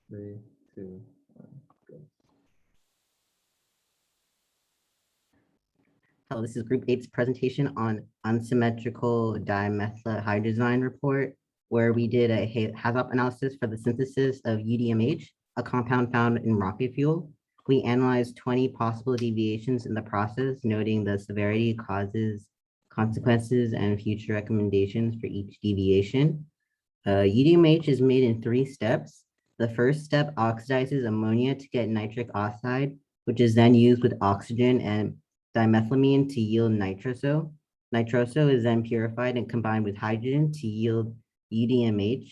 Three, two, one, go. Hello, this is Group 8's presentation on unsymmetrical dimethyl hydrazine report, where we did a HAZOP analysis for the synthesis of UDMH, a compound found in rocket fuel. We analyzed 20 possible deviations in the process, noting the severity, causes, consequences, and future recommendations for each deviation. UDMH is made in 3 steps. The first step oxidizes ammonia to get nitric oxide, which is then used with oxygen and dimethylamine to yield nitroso. Nitroso is then purified and combined with hydrogen to yield UDMH.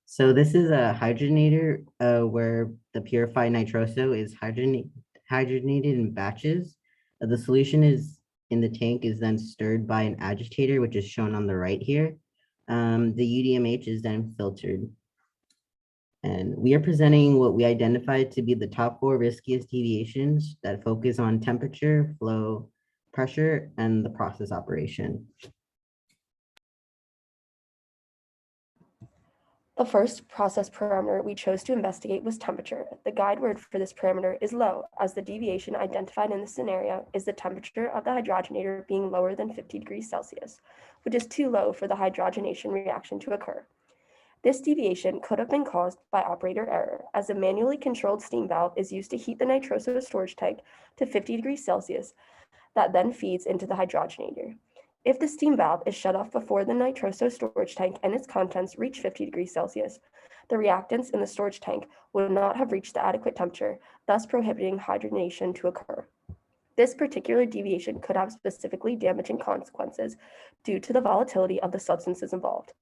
So this is a hydrogenator where the purified nitroso is hydrogenated in batches. The solution is in the tank is then stirred by an agitator, which is shown on the right here. The UDMH is then filtered. And we are presenting what we identified to be the top 4 riskiest deviations that focus on temperature, flow, pressure, and the process operation. The first process parameter we chose to investigate was temperature. The guide word for this parameter is low, as the deviation identified in this scenario is the temperature of the hydrogenator being lower than 50 degrees Celsius, which is too low for the hydrogenation reaction to occur. This deviation could have been caused by operator error, as a manually controlled steam valve is used to heat the nitroso storage tank to 50 degrees Celsius that then feeds into the hydrogenator. If the steam valve is shut off before the nitroso storage tank and its contents reach 50 degrees Celsius, the reactants in the storage tank would not have reached the adequate temperature, thus prohibiting hydrogenation to occur. This particular deviation could have specifically damaging consequences due to the volatility of the substances involved.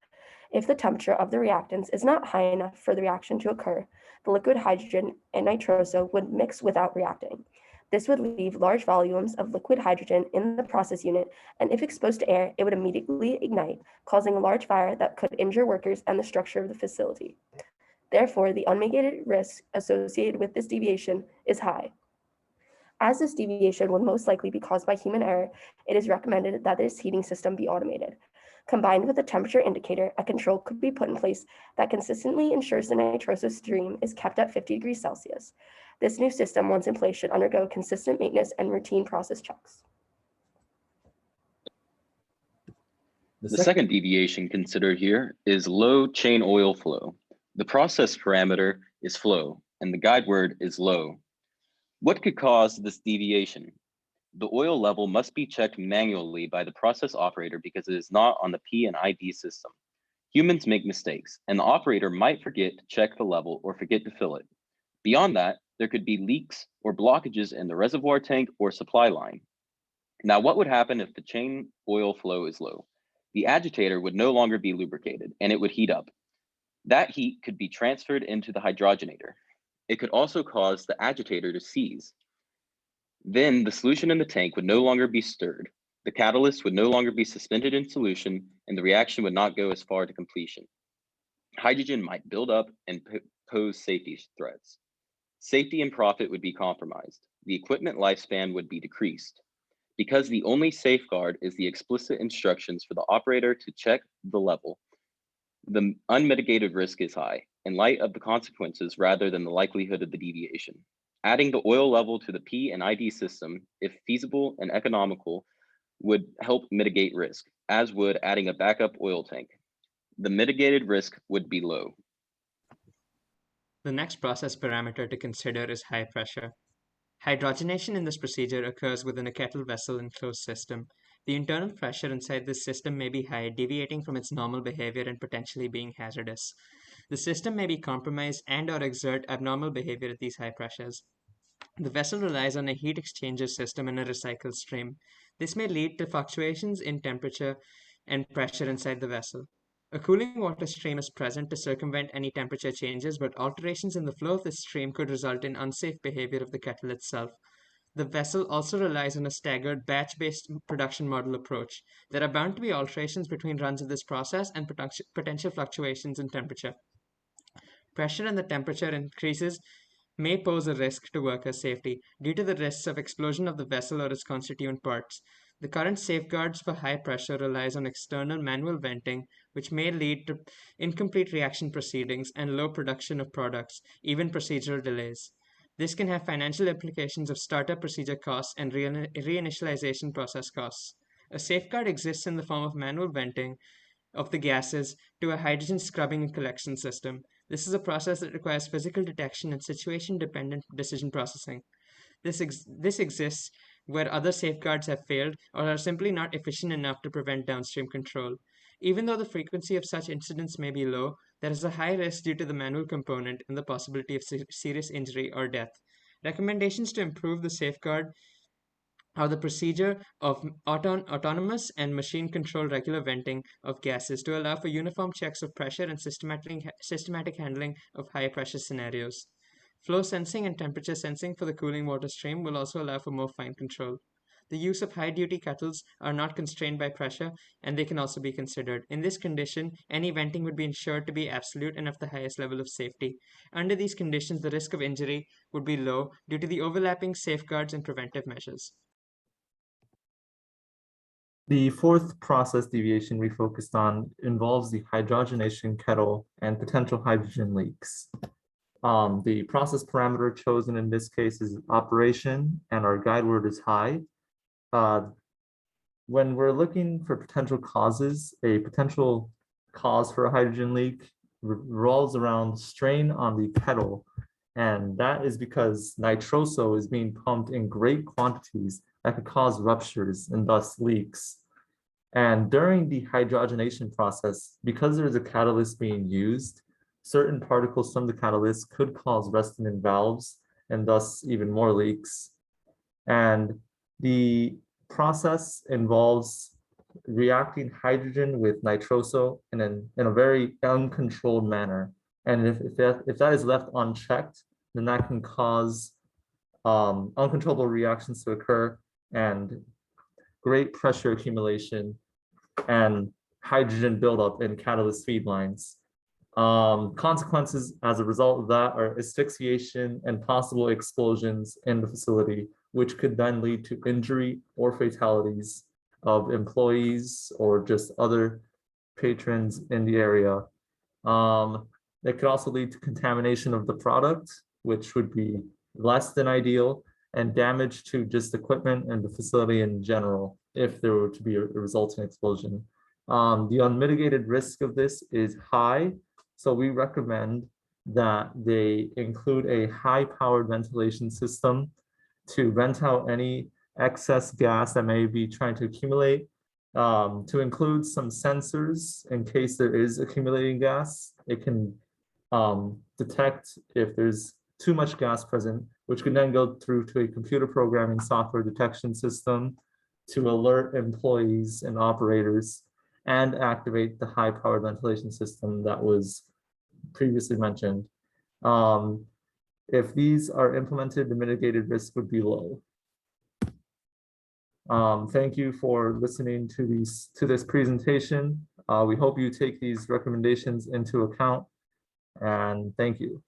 If the temperature of the reactants is not high enough for the reaction to occur, the liquid hydrogen and nitroso would mix without reacting. This would leave large volumes of liquid hydrogen in the process unit, and if exposed to air, it would immediately ignite, causing a large fire that could injure workers and the structure of the facility. Therefore, the unmitigated risk associated with this deviation is high. As this deviation would most likely be caused by human error, it is recommended that this heating system be automated. Combined with a temperature indicator, a control could be put in place that consistently ensures the nitroso stream is kept at 50 degrees Celsius. This new system, once in place, should undergo consistent maintenance and routine process checks. The second deviation considered here is low chain oil flow. The process parameter is flow, and the guide word is low. What could cause this deviation? The oil level must be checked manually by the process operator because it is not on the P and ID system. Humans make mistakes, and the operator might forget to check the level or forget to fill it. Beyond that, there could be leaks or blockages in the reservoir tank or supply line. Now, what would happen if the chain oil flow is low? The agitator would no longer be lubricated and it would heat up. That heat could be transferred into the hydrogenator. It could also cause the agitator to seize. Then the solution in the tank would no longer be stirred. The catalyst would no longer be suspended in solution and the reaction would not go as far to completion. Hydrogen might build up and pose safety threats. Safety and profit would be compromised. The equipment lifespan would be decreased. Because the only safeguard is the explicit instructions for the operator to check the level, the unmitigated risk is high in light of the consequences rather than the likelihood of the deviation. Adding the oil level to the P and ID system, if feasible and economical, would help mitigate risk, as would adding a backup oil tank. The mitigated risk would be low. The next process parameter to consider is high pressure. Hydrogenation in this procedure occurs within a kettle vessel enclosed system. The internal pressure inside this system may be high, deviating from its normal behavior and potentially being hazardous. The system may be compromised and/or exert abnormal behavior at these high pressures. The vessel relies on a heat exchanger system and a recycle stream. This may lead to fluctuations in temperature and pressure inside the vessel. A cooling water stream is present to circumvent any temperature changes, but alterations in the flow of this stream could result in unsafe behavior of the kettle itself. The vessel also relies on a staggered batch-based production model approach. There are bound to be alterations between runs of this process and potential fluctuations in temperature. Pressure and the temperature increases may pose a risk to workers' safety due to the risks of explosion of the vessel or its constituent parts. The current safeguards for high pressure relies on external manual venting, which may lead to incomplete reaction proceedings and low production of products, even procedural delays. This can have financial implications of startup procedure costs and reinitialization process costs. A safeguard exists in the form of manual venting of the gases to a hydrogen scrubbing and collection system. This is a process that requires physical detection and situation-dependent decision processing. This exists where other safeguards have failed or are simply not efficient enough to prevent downstream control. Even though the frequency of such incidents may be low, there is a high risk due to the manual component and the possibility of serious injury or death. Recommendations to improve the safeguard are the procedure of autonomous and machine-controlled regular venting of gases to allow for uniform checks of pressure and systematic handling of high-pressure scenarios. Flow sensing and temperature sensing for the cooling water stream will also allow for more fine control. The use of high-duty kettles are not constrained by pressure, and they can also be considered. In this condition, any venting would be ensured to be absolute and of the highest level of safety. Under these conditions, the risk of injury would be low due to the overlapping safeguards and preventive measures. The fourth process deviation we focused on involves the hydrogenation kettle and potential hydrogen leaks. The process parameter chosen in this case is operation, and our guide word is high. When we're looking for potential causes, a potential cause for a hydrogen leak revolves around strain on the kettle, and that is because nitroso is being pumped in great quantities that could cause ruptures and thus leaks. And during the hydrogenation process, because there's a catalyst being used, certain particles from the catalyst could cause rusting in valves and thus even more leaks. And the process involves reacting hydrogen with nitroso in a very uncontrolled manner. And if that is left unchecked, then that can cause uncontrollable reactions to occur and great pressure accumulation and hydrogen buildup in catalyst feed lines. Consequences as a result of that are asphyxiation and possible explosions in the facility, which could then lead to injury or fatalities of employees or just other patrons in the area. It could also lead to contamination of the product, which would be less than ideal, and damage to just equipment and the facility in general if there were to be a resulting explosion. The unmitigated risk of this is high, so we recommend that they include a high-powered ventilation system to vent out any excess gas that may be trying to accumulate, to include some sensors in case there is accumulating gas. It can detect if there's too much gas present, which can then go through to a computer programming software detection system to alert employees and operators and activate the high-powered ventilation system that was previously mentioned. If these are implemented, the mitigated risk would be low. Thank you for listening to this presentation. We hope you take these recommendations into account, and thank you.